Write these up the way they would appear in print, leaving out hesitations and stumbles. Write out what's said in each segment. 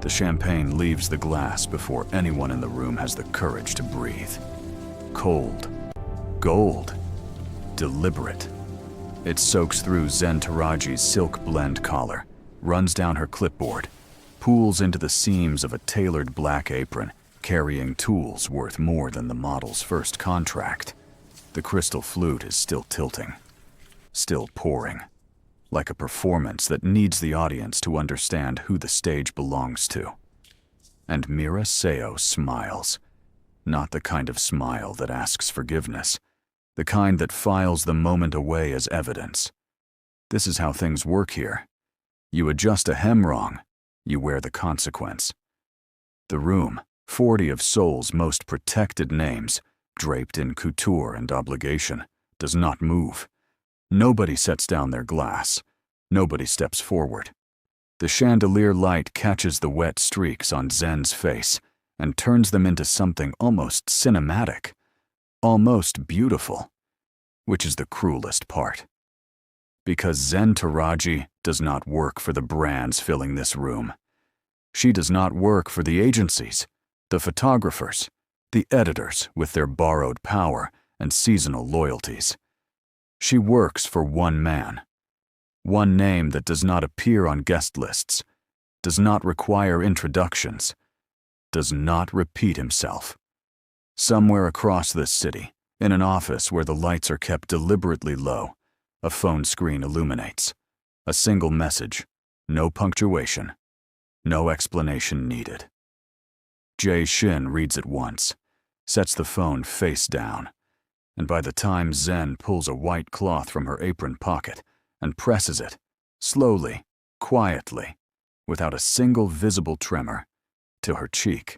The champagne leaves the glass before anyone in the room has the courage to breathe. Cold. Gold. Deliberate. It soaks through Zen Taraji's silk blend collar, runs down her clipboard, pools into the seams of a tailored black apron, carrying tools worth more than the model's first contract. The crystal flute is still tilting, still pouring, like a performance that needs the audience to understand who the stage belongs to. And Mira Seo smiles, not the kind of smile that asks forgiveness, the kind that files the moment away as evidence. This is how things work here. You adjust a hem wrong, you wear the consequence. The room, 40 of Seoul's most protected names, draped in couture and obligation, does not move. Nobody sets down their glass. Nobody steps forward. The chandelier light catches the wet streaks on Zen's face and turns them into something almost cinematic, almost beautiful, which is the cruelest part. Because Zen Taraji does not work for the brands filling this room. She does not work for the agencies, the photographers, the editors with their borrowed power and seasonal loyalties. She works for one man, one name that does not appear on guest lists, does not require introductions, does not repeat himself. Somewhere across this city, in an office where the lights are kept deliberately low, a phone screen illuminates. A single message, no punctuation, no explanation needed. Jae Shin reads it once, sets the phone face down, and by the time Zen pulls a white cloth from her apron pocket and presses it, slowly, quietly, without a single visible tremor, to her cheek.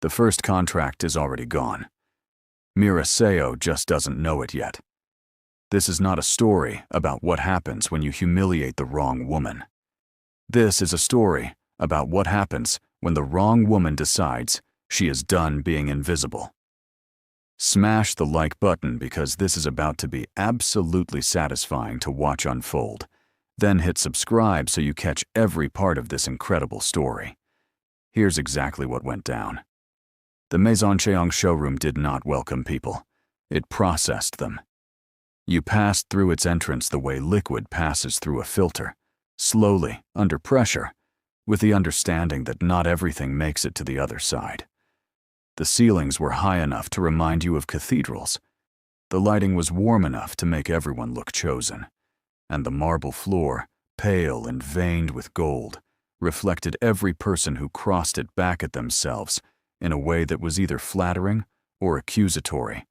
The first contract is already gone. Mira Seo just doesn't know it yet. This is not a story about what happens when you humiliate the wrong woman. This is a story about what happens when the wrong woman decides she is done being invisible. Smash the like button because this is about to be absolutely satisfying to watch unfold. Then hit subscribe so you catch every part of this incredible story. Here's exactly what went down. The Maison Cheong showroom did not welcome people. It processed them. You passed through its entrance the way liquid passes through a filter, slowly, under pressure, with the understanding that not everything makes it to the other side. The ceilings were high enough to remind you of cathedrals. The lighting was warm enough to make everyone look chosen. And the marble floor, pale and veined with gold, reflected every person who crossed it back at themselves in a way that was either flattering or accusatory,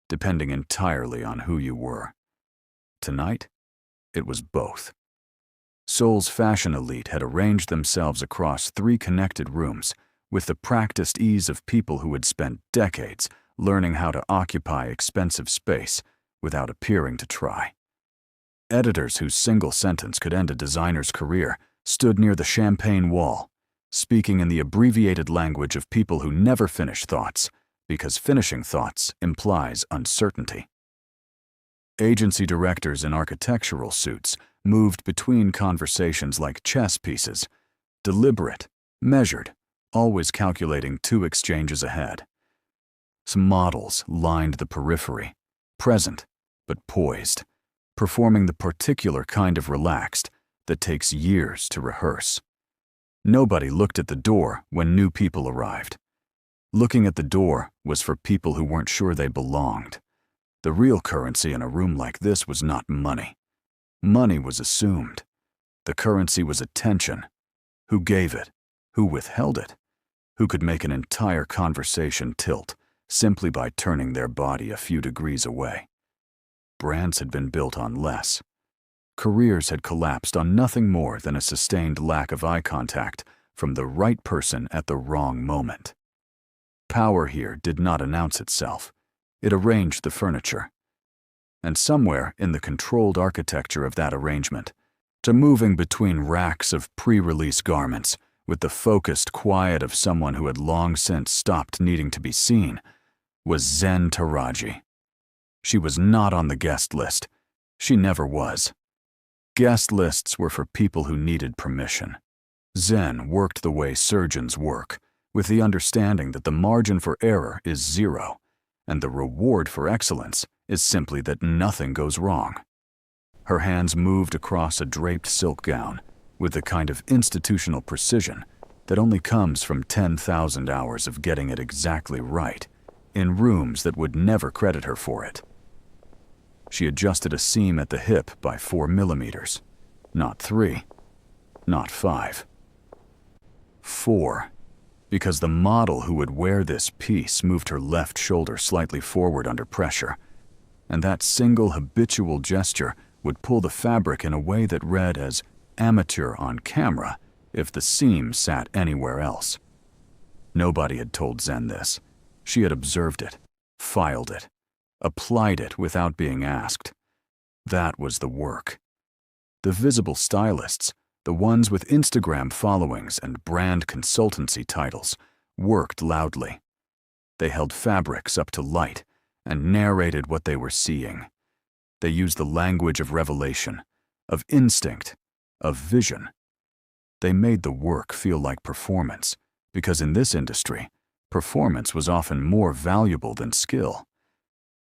depending entirely on who you were. Tonight, it was both. Seoul's fashion elite had arranged themselves across 3 connected rooms with the practiced ease of people who had spent decades learning how to occupy expensive space without appearing to try. Editors whose single sentence could end a designer's career stood near the champagne wall, speaking in the abbreviated language of people who never finish thoughts, because finishing thoughts implies uncertainty. Agency directors in architectural suits moved between conversations like chess pieces, deliberate, measured, always calculating 2 exchanges ahead. Some models lined the periphery, present but poised, performing the particular kind of relaxed that takes years to rehearse. Nobody looked at the door when new people arrived. Looking at the door was for people who weren't sure they belonged. The real currency in a room like this was not money. Money was assumed. The currency was attention. Who gave it? Who withheld it? Who could make an entire conversation tilt simply by turning their body a few degrees away? Brands had been built on less. Careers had collapsed on nothing more than a sustained lack of eye contact from the right person at the wrong moment. Power here did not announce itself. It arranged the furniture. And somewhere in the controlled architecture of that arrangement, to moving between racks of pre-release garments with the focused quiet of someone who had long since stopped needing to be seen, was Zen Taraji. She was not on the guest list. She never was. Guest lists were for people who needed permission. Zen worked the way surgeons work, with the understanding that the margin for error is zero, and the reward for excellence is simply that nothing goes wrong. Her hands moved across a draped silk gown with the kind of institutional precision that only comes from 10,000 hours of getting it exactly right in rooms that would never credit her for it. She adjusted a seam at the hip by 4 millimeters, not 3, not 5. 4, because the model who would wear this piece moved her left shoulder slightly forward under pressure, and that single habitual gesture would pull the fabric in a way that read as amateur on camera if the seam sat anywhere else. Nobody had told Zen this. She had observed it, filed it, applied it without being asked. That was the work. The visible stylists, the ones with Instagram followings and brand consultancy titles, worked loudly. They held fabrics up to light and narrated what they were seeing. They used the language of revelation, of instinct, of vision. They made the work feel like performance, because in this industry, performance was often more valuable than skill.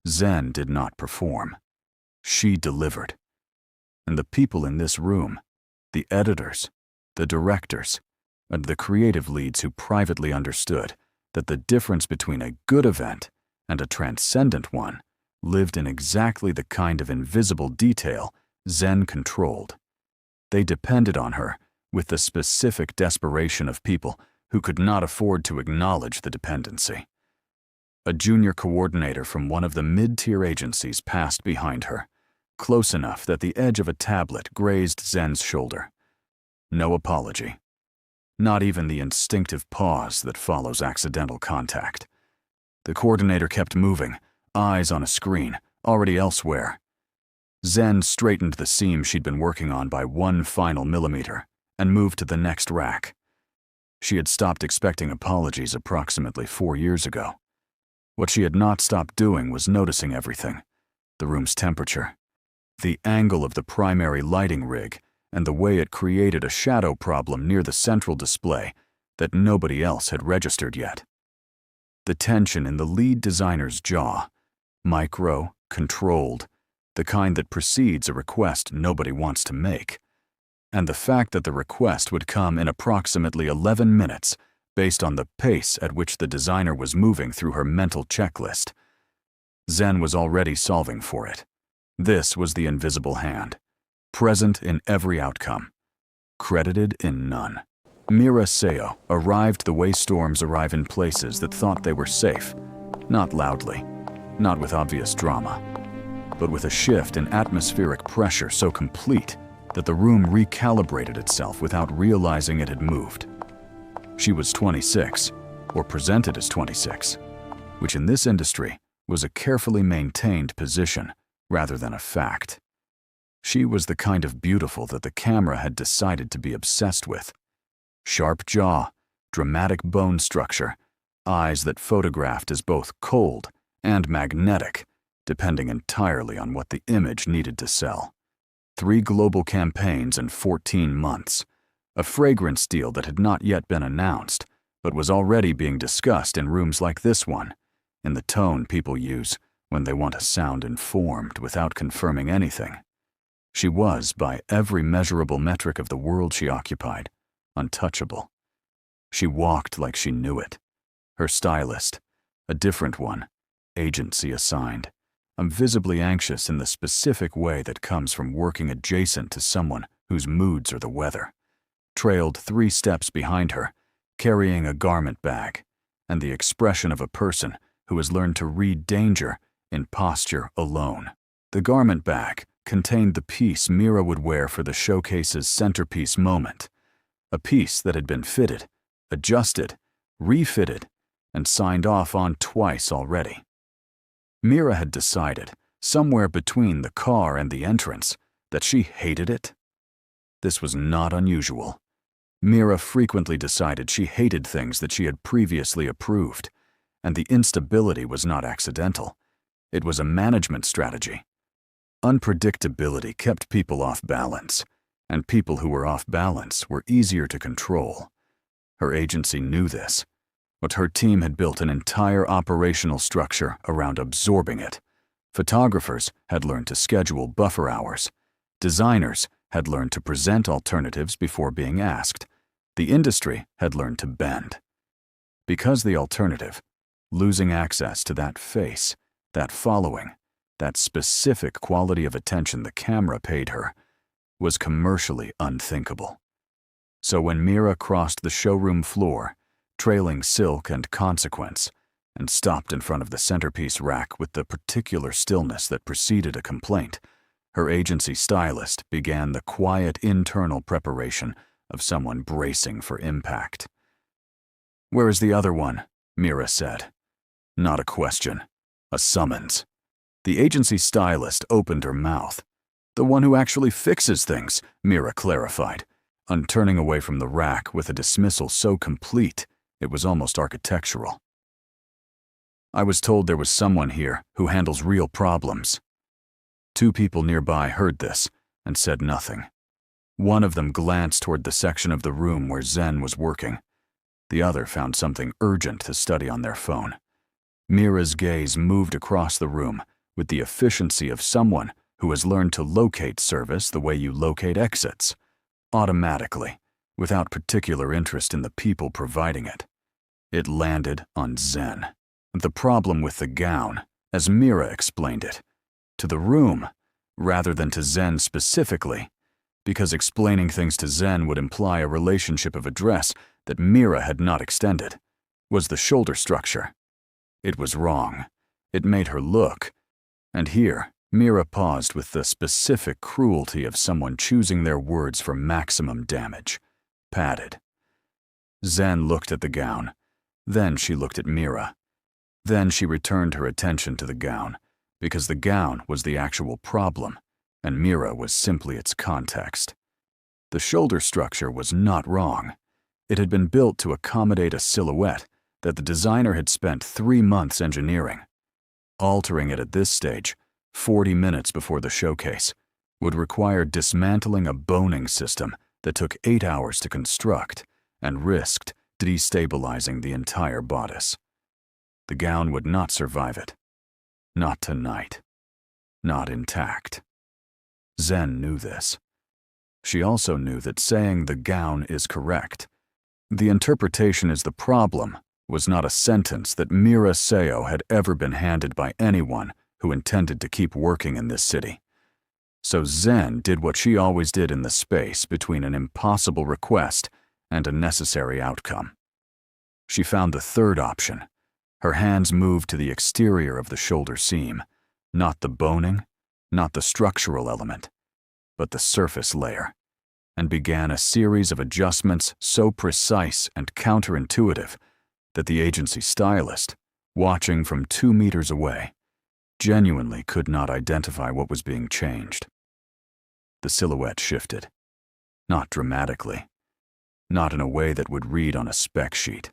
Zen did not perform. She delivered. And the people in this room, the editors, the directors, and the creative leads who privately understood that the difference between a good event and a transcendent one lived in exactly the kind of invisible detail Zen controlled. They depended on her with the specific desperation of people who could not afford to acknowledge the dependency. A junior coordinator from one of the mid-tier agencies passed behind her, close enough that the edge of a tablet grazed Zen's shoulder. No apology. Not even the instinctive pause that follows accidental contact. The coordinator kept moving, eyes on a screen, already elsewhere. Zen straightened the seam she'd been working on by 1 final millimeter and moved to the next rack. She had stopped expecting apologies approximately 4 years ago. What she had not stopped doing was noticing everything: the room's temperature, the angle of the primary lighting rig, and the way it created a shadow problem near the central display that nobody else had registered yet. The tension in the lead designer's jaw, micro, controlled, the kind that precedes a request nobody wants to make, and the fact that the request would come in approximately 11 minutes based on the pace at which the designer was moving through her mental checklist. Zen was already solving for it. This was the invisible hand, present in every outcome, credited in none. Mira Seo arrived the way storms arrive in places that thought they were safe, not loudly, not with obvious drama, but with a shift in atmospheric pressure so complete that the room recalibrated itself without realizing it had moved. She was 26, or presented as 26, which in this industry was a carefully maintained position rather than a fact. She was the kind of beautiful that the camera had decided to be obsessed with. Sharp jaw, dramatic bone structure, eyes that photographed as both cold and magnetic, depending entirely on what the image needed to sell. 3 global campaigns in 14 months. A fragrance deal that had not yet been announced, but was already being discussed in rooms like this one, in the tone people use when they want to sound informed without confirming anything. She was, by every measurable metric of the world she occupied, untouchable. She walked like she knew it. Her stylist, a different one, agency assigned, visibly anxious in the specific way that comes from working adjacent to someone whose moods are the weather, trailed 3 steps behind her, carrying a garment bag, and the expression of a person who has learned to read danger in posture alone. The garment bag contained the piece Mira would wear for the showcase's centerpiece moment, a piece that had been fitted, adjusted, refitted, and signed off on twice already. Mira had decided, somewhere between the car and the entrance, that she hated it. This was not unusual. Mira frequently decided she hated things that she had previously approved, and the instability was not accidental. It was a management strategy. Unpredictability kept people off balance, and people who were off balance were easier to control. Her agency knew this, but her team had built an entire operational structure around absorbing it. Photographers had learned to schedule buffer hours. Designers had learned to present alternatives before being asked. The industry had learned to bend. Because the alternative, losing access to that face, that following, that specific quality of attention the camera paid her, was commercially unthinkable. So when Mira crossed the showroom floor, trailing Silk and Consequence, and stopped in front of the centerpiece rack with the particular stillness that preceded a complaint, her agency Stylist began the quiet internal preparation of someone bracing for impact. "Where is the other one?" Mira said. Not a question, a summons. The agency Stylist opened her mouth. "The one who actually fixes things," Mira clarified, turning away from the rack with a dismissal so complete it was almost architectural. "I was told there was someone here who handles real problems." Two people nearby heard this and said nothing. One of them glanced toward the section of the room where Zen was working. The other found something urgent to study on their phone. Mira's gaze moved across the room with the efficiency of someone who has learned to locate service the way you locate exits, automatically, without particular interest in the people providing it. It landed on Zen. The problem with the gown, as Mira explained it, to the room, rather than to Zen specifically, because explaining things to Zen would imply a relationship of address that Mira had not extended, was the shoulder structure. It was wrong. It made her look. And here, Mira paused with the specific cruelty of someone choosing their words for maximum damage. Padded. Zen looked at the gown. Then she looked at Mira. Then she returned her attention to the gown, because the gown was the actual problem, and Mira was simply its context. The shoulder structure was not wrong. It had been built to accommodate a silhouette that the designer had spent 3 months engineering. Altering it at this stage, 40 minutes before the showcase, would require dismantling a boning system that took 8 hours to construct and risked destabilizing the entire bodice. The gown would not survive it. Not tonight. Not intact. Zen knew this. She also knew that saying the gown is correct, the interpretation is the problem, was not a sentence that Mira Seo had ever been handed by anyone who intended to keep working in this city. So Zen did what she always did in the space between an impossible request and a necessary outcome. She found the third option. Her hands moved to the exterior of the shoulder seam, not the boning, not the structural element, but the surface layer, and began a series of adjustments so precise and counterintuitive that the agency Stylist, watching from 2 meters away, genuinely could not identify what was being changed. The silhouette shifted, not dramatically, not in a way that would read on a spec sheet,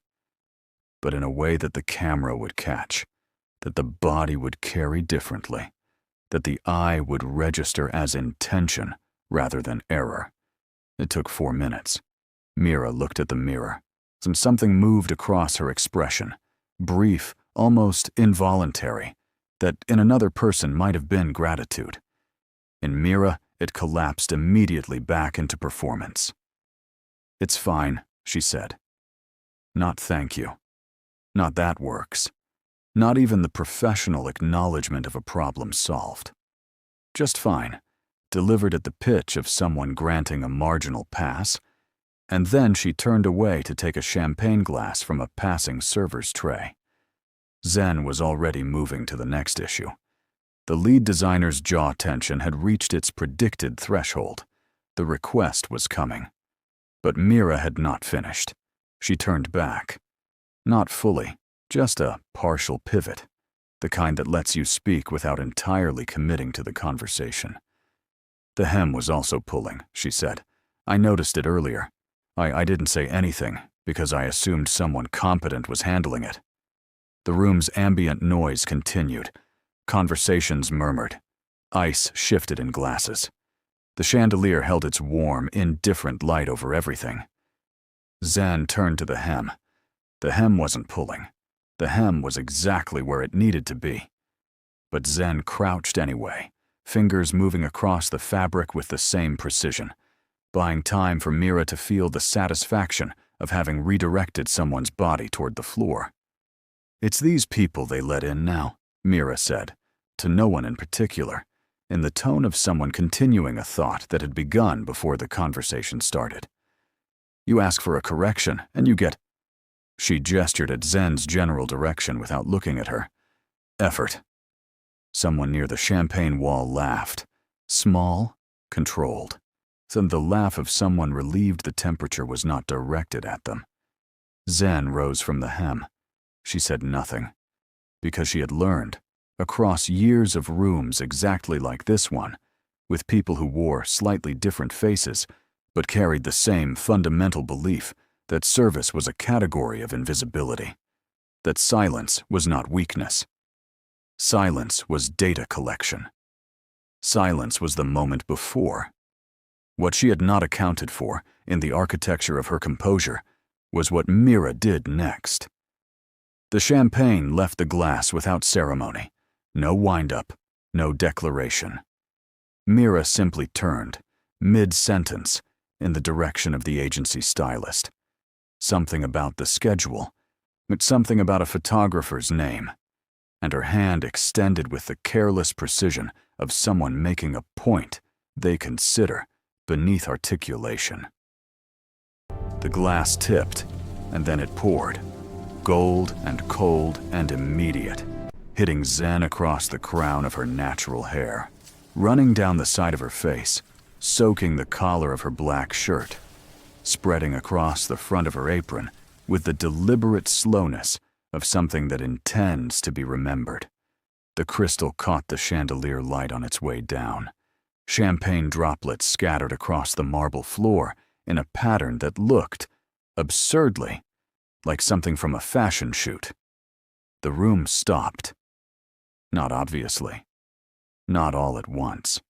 but in a way that the camera would catch, that the body would carry differently, that the eye would register as intention rather than error. It took 4 minutes. Mira looked at the mirror, and something moved across her expression, brief, almost involuntary, that in another person might have been gratitude. In Mira, it collapsed immediately back into performance. "It's fine," she said. Not thank you. Not that works. Not even the professional acknowledgement of a problem solved. Just fine, delivered at the pitch of someone granting a marginal pass, and then she turned away to take a champagne glass from a passing server's tray. Zen was already moving to the next issue. The lead designer's jaw tension had reached its predicted threshold. The request was coming. But Mira had not finished. She turned back. Not fully, just a partial pivot, the kind that lets you speak without entirely committing to the conversation. "The hem was also pulling," she said. "I noticed it earlier. I didn't say anything because I assumed someone competent was handling it." The room's ambient noise continued. Conversations murmured. Ice shifted in glasses. The chandelier held its warm, indifferent light over everything. Zen turned to the hem. The hem wasn't pulling. The hem was exactly where it needed to be. But Zen crouched anyway, fingers moving across the fabric with the same precision, buying time for Mira to feel the satisfaction of having redirected someone's body toward the floor. "It's these people they let in now," Mira said, to no one in particular, in the tone of someone continuing a thought that had begun before the conversation started. "You ask for a correction, and you get—" She gestured at Zen's general direction without looking at her. "Effort." Someone near the champagne wall laughed. Small, controlled. Then the laugh of someone relieved the temperature was not directed at them. Zen rose from the hem. She said nothing, because she had learned, across years of rooms exactly like this one, with people who wore slightly different faces, but carried the same fundamental belief that service was a category of invisibility, that silence was not weakness. Silence was data collection. Silence was the moment before. What she had not accounted for in the architecture of her composure was what Mira did next. The champagne left the glass without ceremony, no wind-up, no declaration. Mira simply turned, mid-sentence, in the direction of the agency stylist. Something about the schedule, but something about a photographer's name, and her hand extended with the careless precision of someone making a point they consider beneath articulation. The glass tipped, and then it poured, gold and cold and immediate, hitting Zen across the crown of her natural hair, running down the side of her face, soaking the collar of her black shirt, spreading across the front of her apron with the deliberate slowness of something that intends to be remembered. The crystal caught the chandelier light on its way down. Champagne droplets scattered across the marble floor in a pattern that looked, absurdly, like something from a fashion shoot. The room stopped. Not obviously. Not all at once.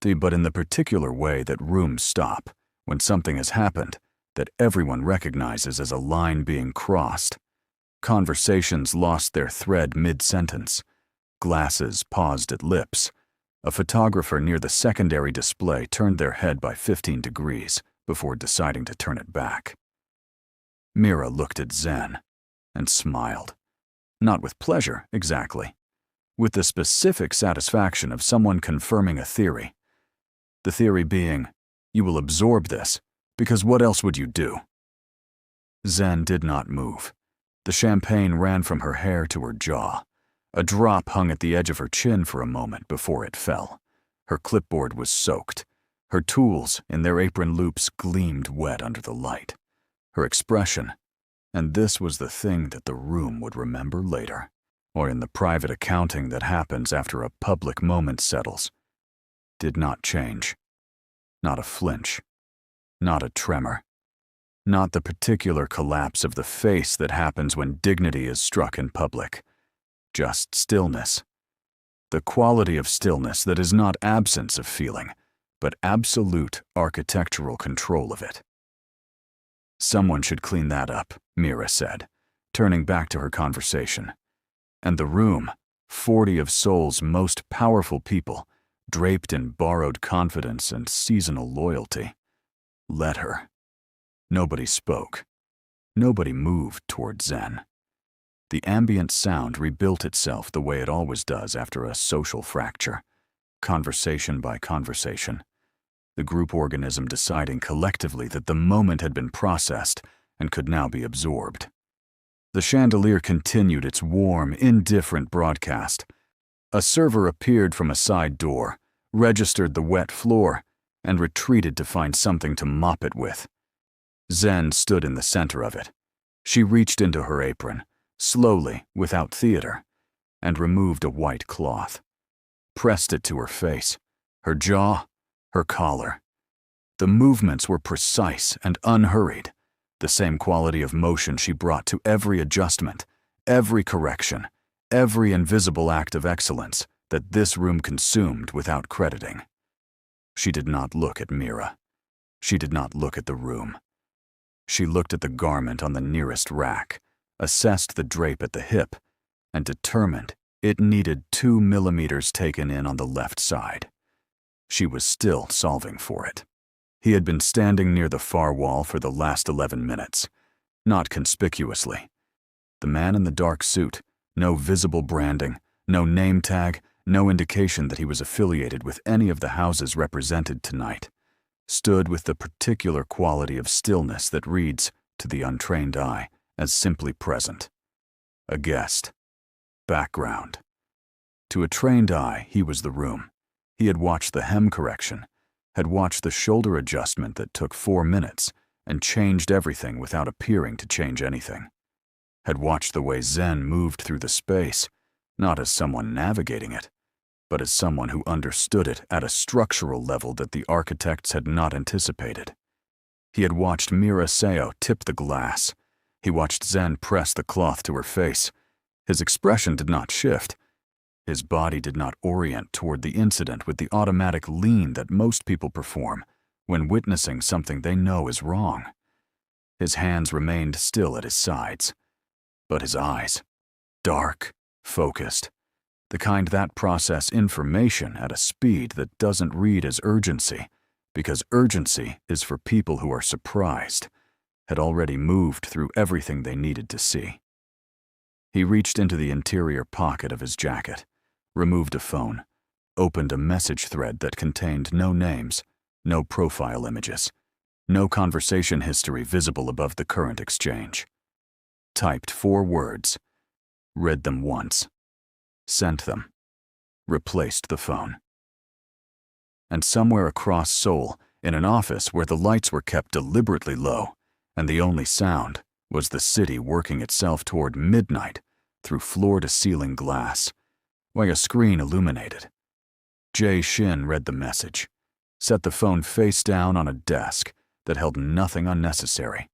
But in the particular way that rooms stop when something has happened that everyone recognizes as a line being crossed. Conversations lost their thread mid-sentence. Glasses paused at lips. A photographer near the secondary display turned their head by 15 degrees before deciding to turn it back. Mira looked at Zen and smiled. Not with pleasure, exactly. With the specific satisfaction of someone confirming a theory. The theory being, you will absorb this, because what else would you do? Zen did not move. The champagne ran from her hair to her jaw. A drop hung at the edge of her chin for a moment before it fell. Her clipboard was soaked. Her tools, in their apron loops, gleamed wet under the light. Her expression, and this was the thing that the room would remember later, or in the private accounting that happens after a public moment settles, did not change. Not a flinch. Not a tremor. Not the particular collapse of the face that happens when dignity is struck in public. Just stillness. The quality of stillness that is not absence of feeling, but absolute architectural control of it. Someone should clean that up, Mira said, turning back to her conversation. And the room, 40 of Seoul's most powerful people, draped in borrowed confidence and seasonal loyalty. Let her. Nobody spoke. Nobody moved toward Zen. The ambient sound rebuilt itself the way it always does after a social fracture, conversation by conversation. The group organism deciding collectively that the moment had been processed and could now be absorbed. The chandelier continued its warm, indifferent broadcast. A server appeared from a side door, registered the wet floor, and retreated to find something to mop it with. Zen stood in the center of it. She reached into her apron, slowly, without theater, and removed a white cloth. Pressed it to her face, her jaw, her collar. The movements were precise and unhurried, the same quality of motion she brought to every adjustment, every correction, every invisible act of excellence that this room consumed without crediting. She did not look at Mira. She did not look at the room. She looked at the garment on the nearest rack, assessed the drape at the hip, and determined it needed 2 millimeters taken in on the left side. She was still solving for it. He had been standing near the far wall for the last 11 minutes, not conspicuously. The man in the dark suit, no visible branding, no name tag, no indication that he was affiliated with any of the houses represented tonight, stood with the particular quality of stillness that reads, to the untrained eye, as simply present. A guest. Background. To a trained eye, he was the room. He had watched the hem correction, had watched the shoulder adjustment that took 4 minutes and changed everything without appearing to change anything. Had watched the way Zen moved through the space, not as someone navigating it, but as someone who understood it at a structural level that the architects had not anticipated. He had watched Mira Seo tip the glass. He watched Zen press the cloth to her face. His expression did not shift. His body did not orient toward the incident with the automatic lean that most people perform when witnessing something they know is wrong. His hands remained still at his sides, but his eyes, dark, focused, the kind that process information at a speed that doesn't read as urgency, because urgency is for people who are surprised, had already moved through everything they needed to see. He reached into the interior pocket of his jacket, removed a phone, opened a message thread that contained no names, no profile images, no conversation history visible above the current exchange. Typed 4 words, read them once, sent them, replaced the phone. And somewhere across Seoul, in an office where the lights were kept deliberately low, and the only sound was the city working itself toward midnight through floor-to-ceiling glass, while a screen illuminated. Jae Shin read the message, set the phone face down on a desk that held nothing unnecessary.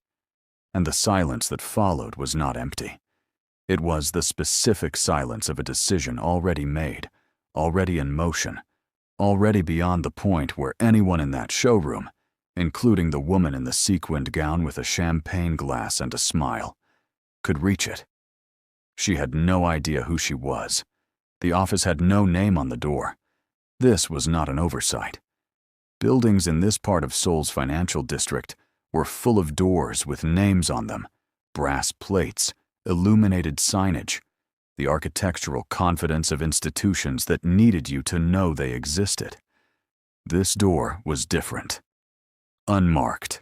And the silence that followed was not empty. It was the specific silence of a decision already made, already in motion, already beyond the point where anyone in that showroom, including the woman in the sequined gown with a champagne glass and a smile, could reach it. She had no idea who she was. The office had no name on the door. This was not an oversight. Buildings in this part of Seoul's financial district were full of doors with names on them, brass plates, illuminated signage, the architectural confidence of institutions that needed you to know they existed. This door was different. Unmarked.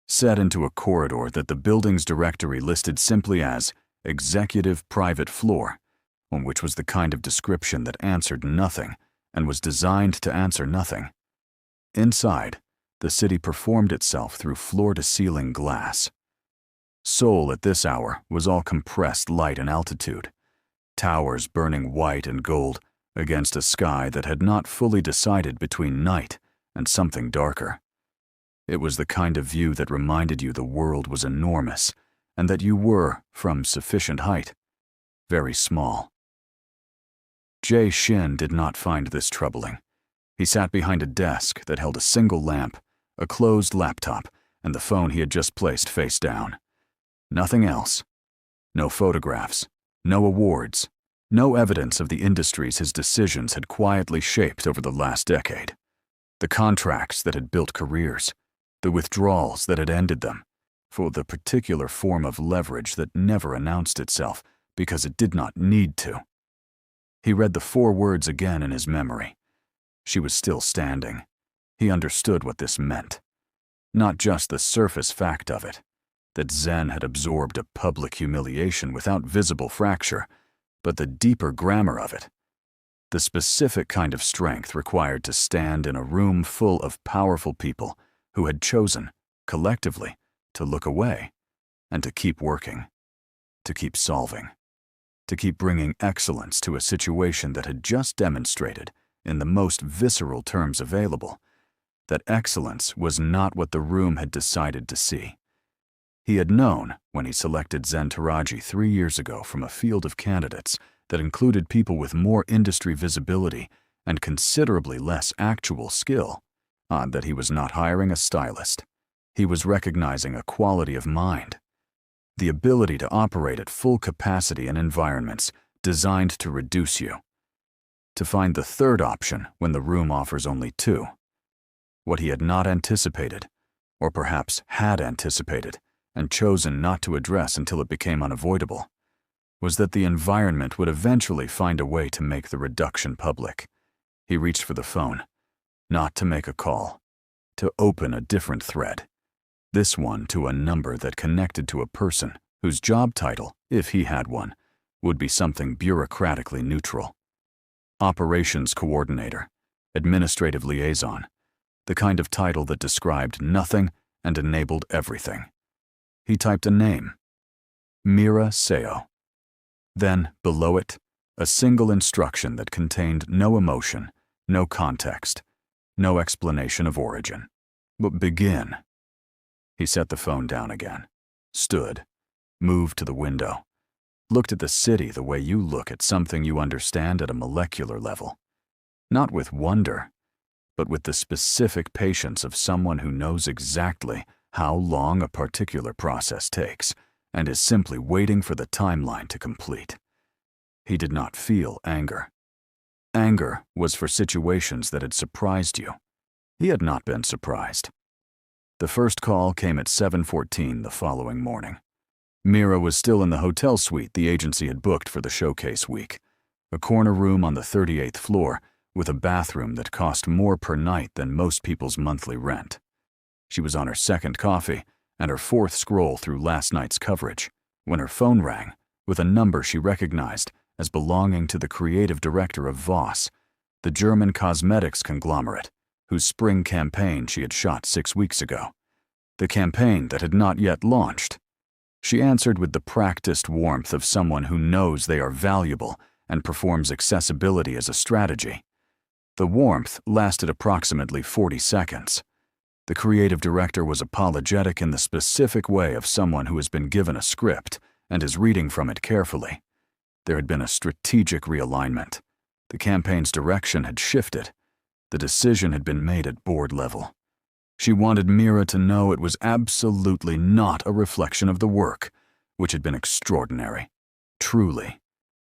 Set into a corridor that the building's directory listed simply as Executive Private Floor, on which was the kind of description that answered nothing and was designed to answer nothing. Inside, the city performed itself through floor-to-ceiling glass. Seoul at this hour was all compressed light and altitude, towers burning white and gold against a sky that had not fully decided between night and something darker. It was the kind of view that reminded you the world was enormous and that you were, from sufficient height, very small. Jae Shin did not find this troubling. He sat behind a desk that held a single lamp, a closed laptop, and the phone he had just placed face down. Nothing else. No photographs, no awards, no evidence of the industries his decisions had quietly shaped over the last decade. The contracts that had built careers, the withdrawals that had ended them, for the particular form of leverage that never announced itself because it did not need to. He read the 4 words again in his memory. She was still standing. He understood what this meant. Not just the surface fact of it, that Zen had absorbed a public humiliation without visible fracture, but the deeper grammar of it. The specific kind of strength required to stand in a room full of powerful people who had chosen, collectively, to look away and to keep working, to keep solving, to keep bringing excellence to a situation that had just demonstrated, in the most visceral terms available, that excellence was not what the room had decided to see. He had known, when he selected Zen Taraji 3 years ago from a field of candidates that included people with more industry visibility and considerably less actual skill, Odd that he was not hiring a stylist. He was recognizing a quality of mind, the ability to operate at full capacity in environments designed to reduce you. To find the third option when the room offers only two. What he had not anticipated, or perhaps had anticipated and chosen not to address until it became unavoidable, was that the environment would eventually find a way to make the reduction public. He reached for the phone, not to make a call, to open a different thread, this one to a number that connected to a person whose job title, if he had one, would be something bureaucratically neutral. Operations coordinator, administrative liaison, the kind of title that described nothing and enabled everything. He typed a name, Mira Seo. Then, below it, a single instruction that contained no emotion, no context, no explanation of origin. But begin. He set the phone down again, stood, moved to the window, looked at the city the way you look at something you understand at a molecular level. Not with wonder, but with the specific patience of someone who knows exactly how long a particular process takes and is simply waiting for the timeline to complete. He did not feel anger. Anger was for situations that had surprised you. He had not been surprised. The first call came at 7:14 the following morning. Mira was still in the hotel suite the agency had booked for the showcase week, a corner room on the 38th floor with a bathroom that cost more per night than most people's monthly rent. She was on her second coffee and her fourth scroll through last night's coverage when her phone rang with a number she recognized as belonging to the creative director of Voss, the German cosmetics conglomerate whose spring campaign she had shot 6 weeks ago, the campaign that had not yet launched. She answered with the practiced warmth of someone who knows they are valuable and performs accessibility as a strategy. The warmth lasted approximately 40 seconds. The creative director was apologetic in the specific way of someone who has been given a script and is reading from it carefully. There had been a strategic realignment. The campaign's direction had shifted. The decision had been made at board level. She wanted Mira to know it was absolutely not a reflection of the work, which had been extraordinary, truly.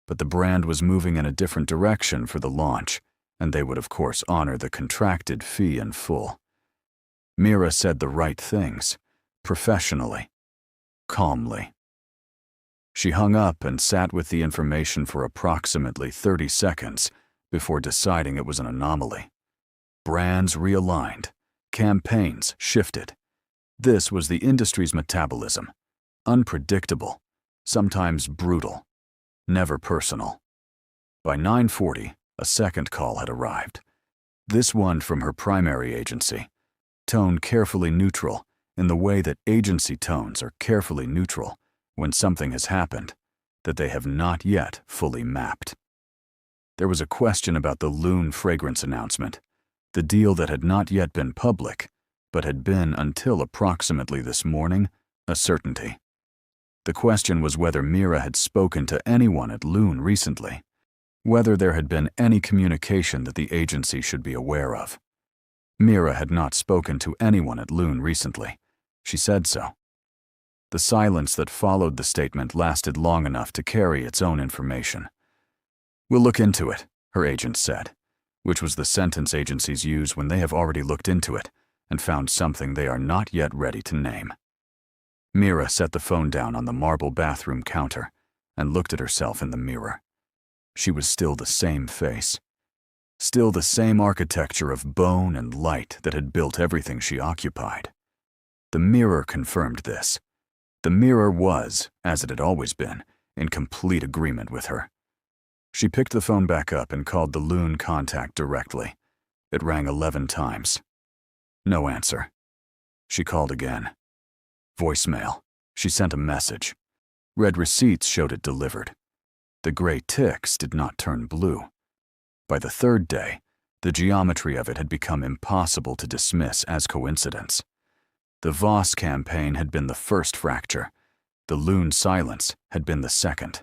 But the brand was moving in a different direction for the launch, and they would of course honor the contracted fee in full. Mira said the right things, professionally, calmly. She hung up and sat with the information for approximately 30 seconds before deciding it was an anomaly. Brands realigned. Campaigns shifted. This was the industry's metabolism. Unpredictable, sometimes brutal, never personal. By 9:40, a second call had arrived. This one from her primary agency, tone carefully neutral in the way that agency tones are carefully neutral when something has happened that they have not yet fully mapped. There was a question about the Loon fragrance announcement, the deal that had not yet been public, but had been until approximately this morning, a certainty. The question was whether Mira had spoken to anyone at Loon recently, whether there had been any communication that the agency should be aware of. Mira had not spoken to anyone at Loon recently. She said so. The silence that followed the statement lasted long enough to carry its own information. "We'll look into it," her agent said, which was the sentence agencies use when they have already looked into it and found something they are not yet ready to name. Mira set the phone down on the marble bathroom counter and looked at herself in the mirror. She was still the same face, still the same architecture of bone and light that had built everything she occupied. The mirror confirmed this. The mirror was, as it had always been, in complete agreement with her. She picked the phone back up and called the Loon contact directly. It rang 11 times. No answer. She called again. Voicemail. She sent a message. Red receipts showed it delivered. The gray ticks did not turn blue. By the third day, the geometry of it had become impossible to dismiss as coincidence. The Voss campaign had been the first fracture. The Loon silence had been the second.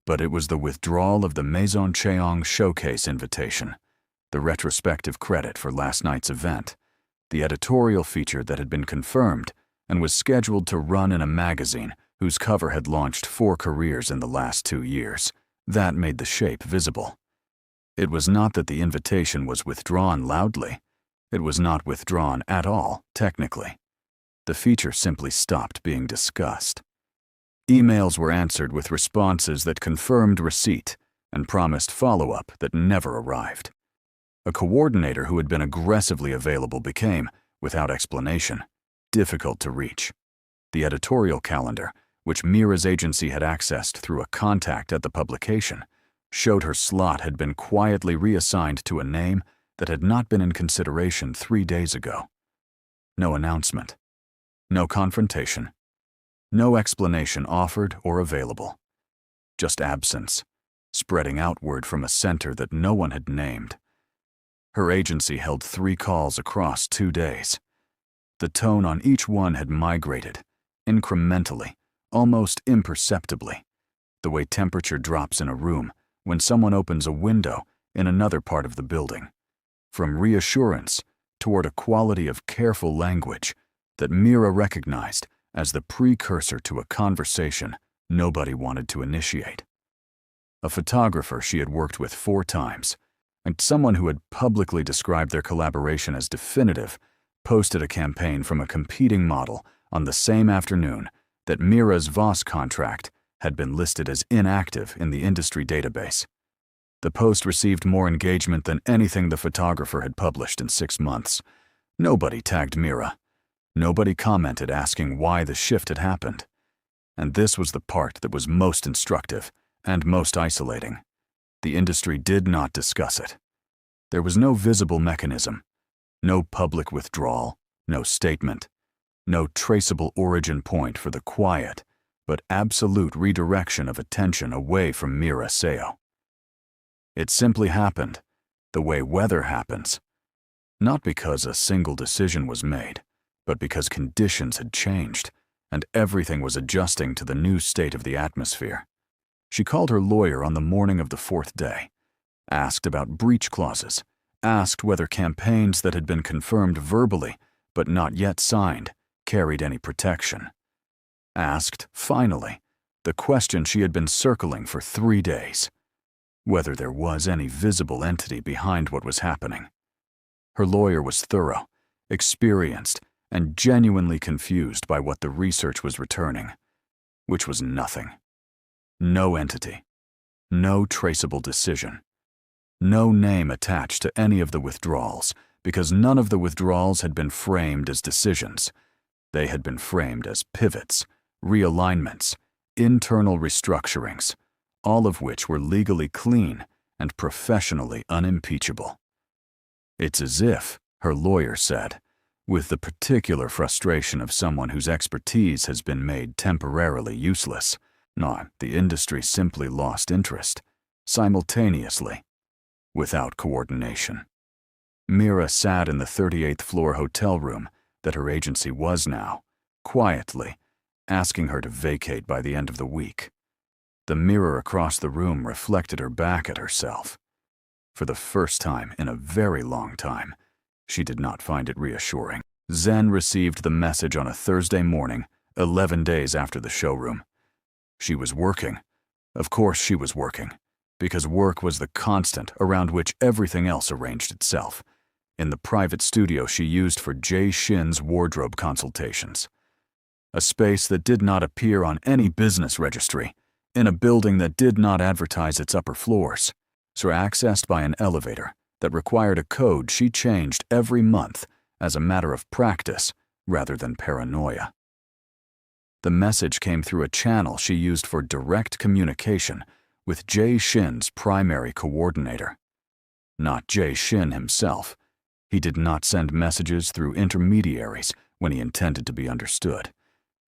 But it was the withdrawal of the Maison Cheong showcase invitation, the retrospective credit for last night's event, the editorial feature that had been confirmed and was scheduled to run in a magazine whose cover had launched 4 careers in the last 2 years. That made the shape visible. It was not that the invitation was withdrawn loudly. It was not withdrawn at all, technically. The feature simply stopped being discussed. Emails were answered with responses that confirmed receipt and promised follow-up that never arrived. A coordinator who had been aggressively available became, without explanation, difficult to reach. The editorial calendar, which Mira's agency had accessed through a contact at the publication, showed her slot had been quietly reassigned to a name that had not been in consideration 3 days ago. No announcement. No confrontation. No explanation offered or available. Just absence, spreading outward from a center that no one had named. Her agency held 3 calls across 2 days. The tone on each one had migrated, incrementally, almost imperceptibly, the way temperature drops in a room when someone opens a window in another part of the building, from reassurance toward a quality of careful language that Mira recognized as the precursor to a conversation nobody wanted to initiate. A photographer she had worked with 4 times, and someone who had publicly described their collaboration as definitive, posted a campaign from a competing model on the same afternoon that Mira's Voss contract had been listed as inactive in the industry database. The post received more engagement than anything the photographer had published in 6 months. Nobody tagged Mira. Nobody commented asking why the shift had happened. And this was the part that was most instructive and most isolating. The industry did not discuss it. There was no visible mechanism, no public withdrawal, no statement, no traceable origin point for the quiet but absolute redirection of attention away from Mira Seo. It simply happened, the way weather happens, not because a single decision was made, but because conditions had changed and everything was adjusting to the new state of the atmosphere. She called her lawyer on the morning of the 4th day, asked about breach clauses, asked whether campaigns that had been confirmed verbally but not yet signed carried any protection. Asked, finally, the question she had been circling for 3 days, whether there was any visible entity behind what was happening. Her lawyer was thorough, experienced, and genuinely confused by what the research was returning, which was nothing. No entity, no traceable decision, no name attached to any of the withdrawals, because none of the withdrawals had been framed as decisions. They had been framed as pivots, realignments, internal restructurings, all of which were legally clean and professionally unimpeachable. It's as if, her lawyer said, with the particular frustration of someone whose expertise has been made temporarily useless, the industry simply lost interest, simultaneously, without coordination. Mira sat in the 38th floor hotel room that her agency was now, quietly, asking her to vacate by the end of the week. The mirror across the room reflected her back at herself. For the first time in a very long time, she did not find it reassuring. Zen received the message on a Thursday morning, 11 days after the showroom. She was working. Of course she was working, because work was the constant around which everything else arranged itself, in the private studio she used for Jae Shin's wardrobe consultations. A space that did not appear on any business registry, in a building that did not advertise its upper floors, so accessed by an elevator that required a code she changed every month as a matter of practice rather than paranoia. The message came through a channel she used for direct communication with Jae Shin's primary coordinator. Not Jae Shin himself. He did not send messages through intermediaries when he intended to be understood,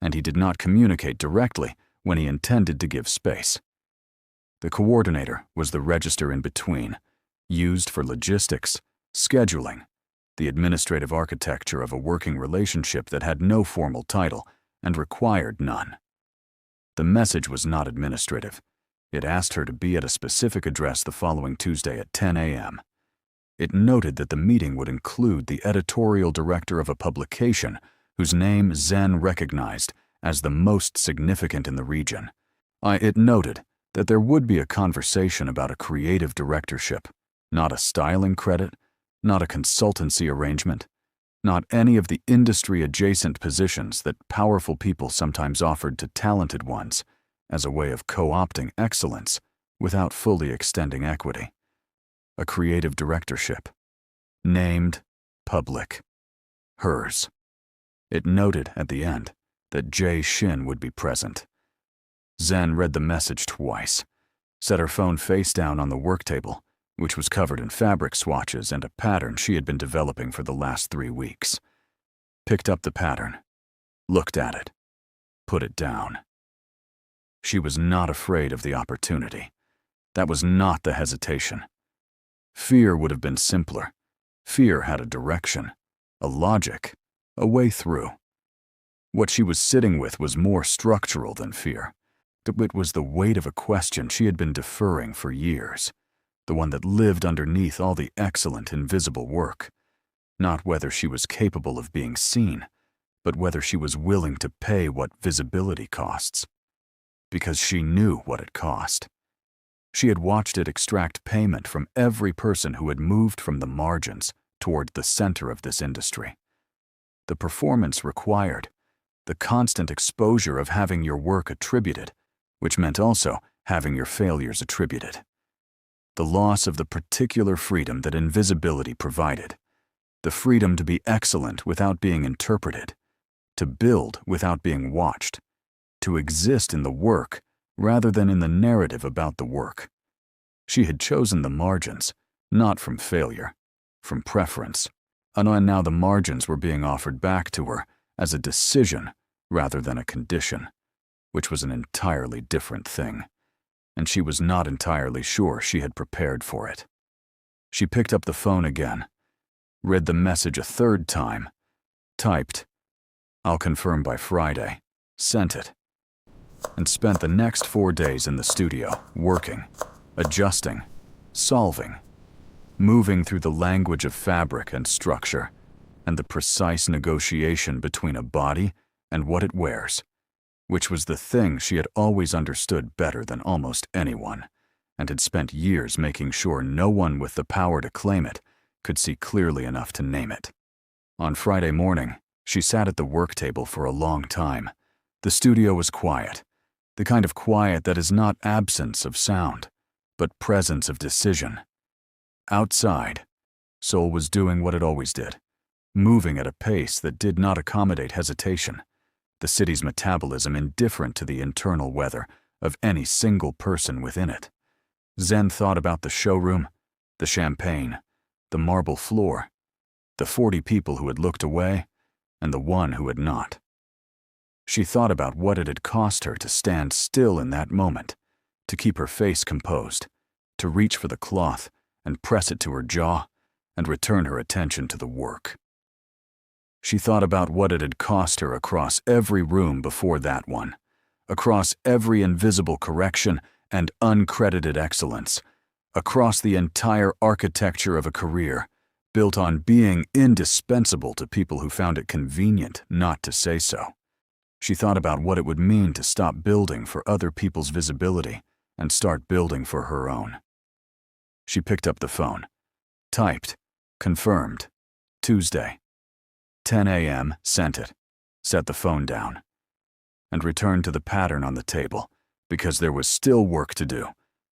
and he did not communicate directly when he intended to give space. The coordinator was the register in between, used for logistics, scheduling, the administrative architecture of a working relationship that had no formal title and required none. The message was not administrative. It asked her to be at a specific address the following Tuesday at 10 a.m. It noted that the meeting would include the editorial director of a publication whose name Zen recognized as the most significant in the region. It noted that there would be a conversation about a creative directorship, not a styling credit, not a consultancy arrangement, not any of the industry-adjacent positions that powerful people sometimes offered to talented ones as a way of co-opting excellence without fully extending equity. A creative directorship. Named, public. Hers. It noted at the end that Jae Shin would be present. Zen read the message twice, set her phone face down on the work table, which was covered in fabric swatches and a pattern she had been developing for the last 3 weeks. Picked up the pattern, looked at it, put it down. She was not afraid of the opportunity. That was not the hesitation. Fear would have been simpler. Fear had a direction, a logic, a way through. What she was sitting with was more structural than fear. It was the weight of a question she had been deferring for years, the one that lived underneath all the excellent invisible work. Not whether she was capable of being seen, but whether she was willing to pay what visibility costs. Because she knew what it cost. She had watched it extract payment from every person who had moved from the margins toward the center of this industry. The performance required, the constant exposure of having your work attributed, which meant also having your failures attributed. The loss of the particular freedom that invisibility provided, the freedom to be excellent without being interpreted, to build without being watched, to exist in the work rather than in the narrative about the work. She had chosen the margins, not from failure, from preference, and now the margins were being offered back to her as a decision rather than a condition, which was an entirely different thing, and she was not entirely sure she had prepared for it. She picked up the phone again, read the message a third time, typed, "I'll confirm by Friday," sent it, and spent the next 4 days in the studio, working, adjusting, solving, moving through the language of fabric and structure, and the precise negotiation between a body and what it wears, which was the thing she had always understood better than almost anyone, and had spent years making sure no one with the power to claim it could see clearly enough to name it. On Friday morning, she sat at the work table for a long time. The studio was quiet, the kind of quiet that is not absence of sound, but presence of decision. Outside, Seoul was doing what it always did, moving at a pace that did not accommodate hesitation, the city's metabolism indifferent to the internal weather of any single person within it. Zen thought about the showroom, the champagne, the marble floor, the 40 people who had looked away, and the one who had not. She thought about what it had cost her to stand still in that moment, to keep her face composed, to reach for the cloth and press it to her jaw and return her attention to the work. She thought about what it had cost her across every room before that one, across every invisible correction and uncredited excellence, across the entire architecture of a career built on being indispensable to people who found it convenient not to say so. She thought about what it would mean to stop building for other people's visibility and start building for her own. She picked up the phone, typed, confirmed, Tuesday. 10 a.m., sent it, set the phone down, and returned to the pattern on the table because there was still work to do,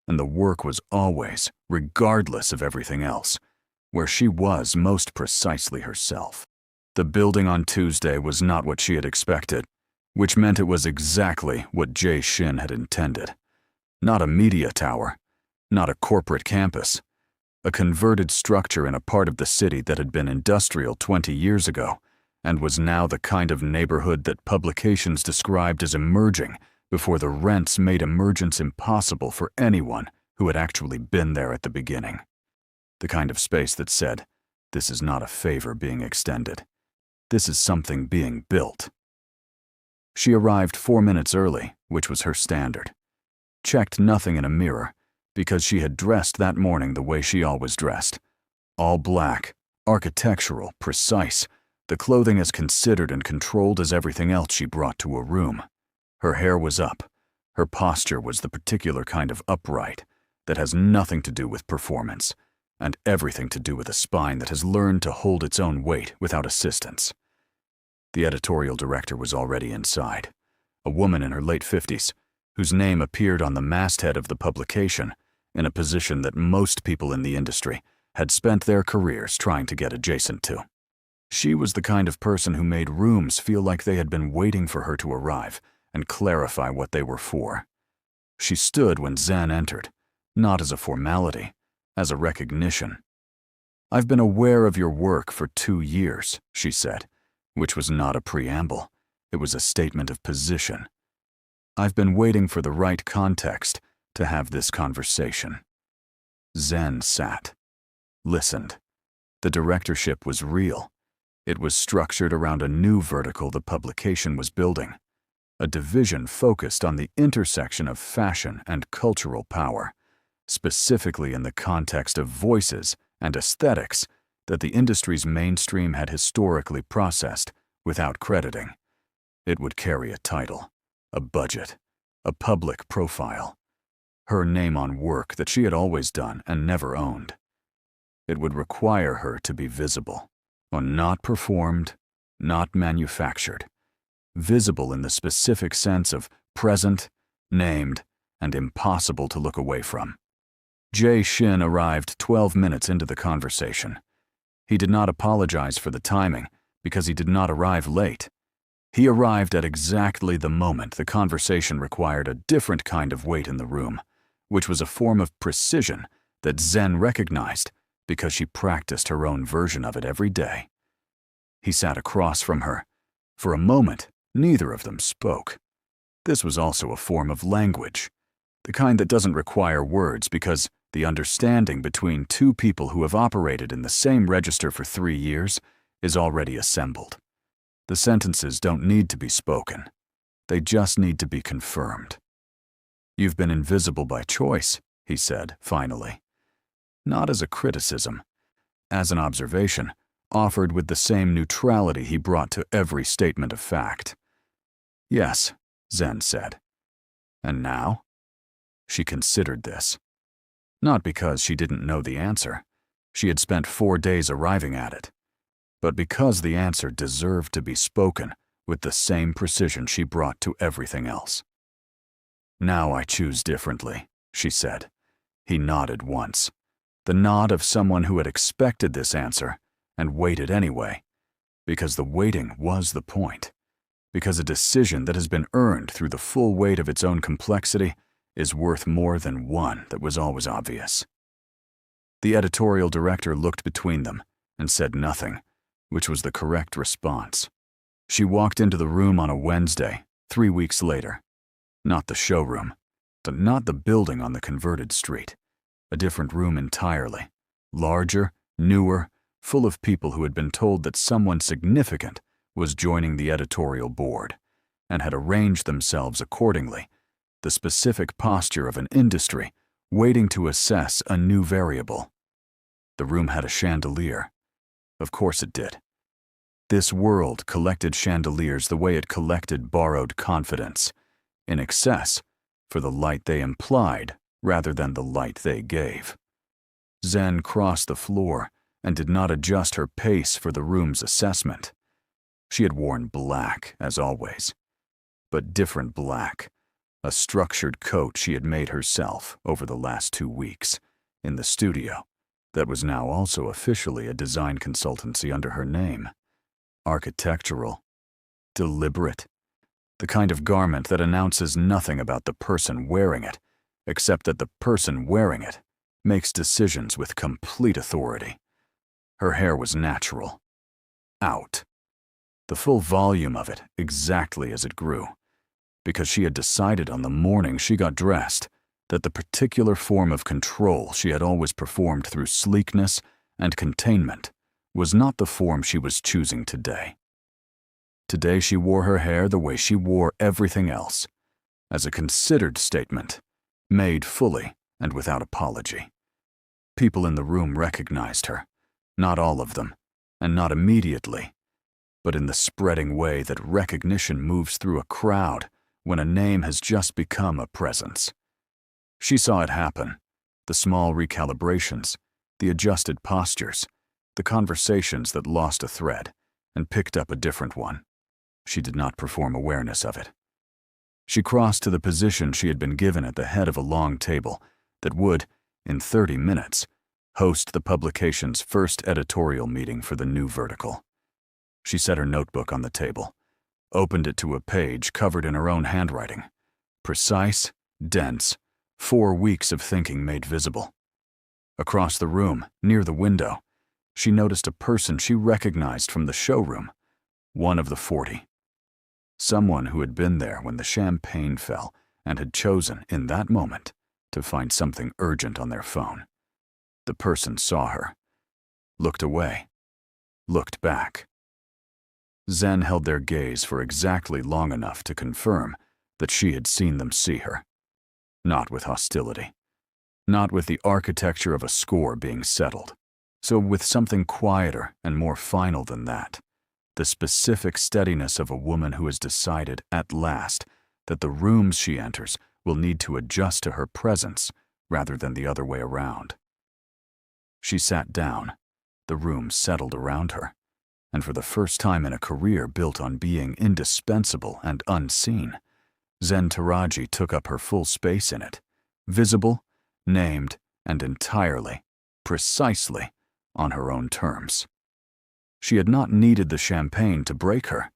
and the work was always, regardless of everything else, where she was most precisely herself. The building on Tuesday was not what she had expected, which meant it was exactly what Jae Shin had intended. Not a media tower, not a corporate campus, a converted structure in a part of the city that had been industrial 20 years ago and was now the kind of neighborhood that publications described as emerging before the rents made emergence impossible for anyone who had actually been there at the beginning. The kind of space that said, "This is not a favor being extended. This is something being built." She arrived 4 minutes early, which was her standard. Checked nothing in a mirror, because she had dressed that morning the way she always dressed, All black, architectural, precise, the clothing as considered and controlled as everything else she brought to a room. Her hair was up. Her posture was the particular kind of upright that has nothing to do with performance, and everything to do with a spine that has learned to hold its own weight without assistance. The editorial director was already inside, a woman in her late 50s, whose name appeared on the masthead of the publication in a position that most people in the industry had spent their careers trying to get adjacent to. She was the kind of person who made rooms feel like they had been waiting for her to arrive and clarify what they were for. She stood when Zen entered, not as a formality, as a recognition. "I've been aware of your work for 2 years," she said, which was not a preamble. It was a statement of position. "I've been waiting for the right context to have this conversation." Zen sat, listened. The directorship was real. It was structured around a new vertical the publication was building, a division focused on the intersection of fashion and cultural power, specifically in the context of voices and aesthetics that the industry's mainstream had historically processed without crediting. It would carry a title, a budget, a public profile, her name on work that she had always done and never owned. It would require her to be visible, or not performed, not manufactured, visible in the specific sense of present, named, and impossible to look away from. Jae Shin arrived 12 minutes into the conversation. He did not apologize for the timing because he did not arrive late. He arrived at exactly the moment the conversation required a different kind of weight in the room, which was a form of precision that Zen recognized because she practiced her own version of it every day. He sat across from her. For a moment, neither of them spoke. This was also a form of language, the kind that doesn't require words because the understanding between two people who have operated in the same register for 3 years is already assembled. The sentences don't need to be spoken. They just need to be confirmed. "You've been invisible by choice," he said, finally. Not as a criticism, as an observation, offered with the same neutrality he brought to every statement of fact. "Yes," Zen said. "And now?" She considered this. Not because she didn't know the answer. She had spent 4 days arriving at it. But because the answer deserved to be spoken with the same precision she brought to everything else. "Now I choose differently," she said. He nodded once. The nod of someone who had expected this answer and waited anyway, because the waiting was the point, because a decision that has been earned through the full weight of its own complexity is worth more than one that was always obvious. The editorial director looked between them and said nothing, which was the correct response. She walked into the room on a Wednesday, 3 weeks later. Not the showroom, not the building on the converted street. A different room entirely, larger, newer, full of people who had been told that someone significant was joining the editorial board and had arranged themselves accordingly, the specific posture of an industry waiting to assess a new variable. The room had a chandelier. Of course it did. This world collected chandeliers the way it collected borrowed confidence, in excess, for the light they implied rather than the light they gave. Zen crossed the floor and did not adjust her pace for the room's assessment. She had worn black, as always, but different black, a structured coat she had made herself over the last 2 weeks in the studio that was now also officially a design consultancy under her name. Architectural, deliberate, the kind of garment that announces nothing about the person wearing it, except that the person wearing it makes decisions with complete authority. Her hair was natural. Out. The full volume of it exactly as it grew, because she had decided on the morning she got dressed that the particular form of control she had always performed through sleekness and containment was not the form she was choosing today. Today she wore her hair the way she wore everything else, as a considered statement, made fully and without apology. People in the room recognized her, Not all of them, and not immediately, but in the spreading way that recognition moves through a crowd when a name has just become a presence. She saw it happen, the small recalibrations, the adjusted postures, the conversations that lost a thread and picked up a different one. She did not perform awareness of it. She crossed to the position she had been given at the head of a long table that would, in 30 minutes, host the publication's first editorial meeting for the new vertical. She set her notebook on the table, opened it to a page covered in her own handwriting. Precise, dense, 4 weeks of thinking made visible. Across the room, near the window, she noticed a person she recognized from the showroom, one of the 40. Someone who had been there when the champagne fell and had chosen, in that moment, to find something urgent on their phone. The person saw her, looked away, looked back. Zen held their gaze for exactly long enough to confirm that she had seen them see her. Not with hostility. Not with the architecture of a score being settled. So with something quieter and more final than that. The specific steadiness of a woman who has decided, at last, that the rooms she enters will need to adjust to her presence rather than the other way around. She sat down. The room settled around her, and for the first time in a career built on being indispensable and unseen, Zen Taraji took up her full space in it, visible, named, and entirely, precisely, on her own terms. She had not needed the champagne to break her.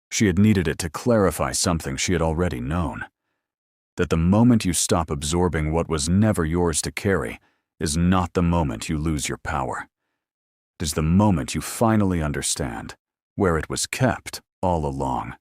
She had needed it to clarify something she had already known. That the moment you stop absorbing what was never yours to carry is not the moment you lose your power. It is the moment you finally understand where it was kept all along.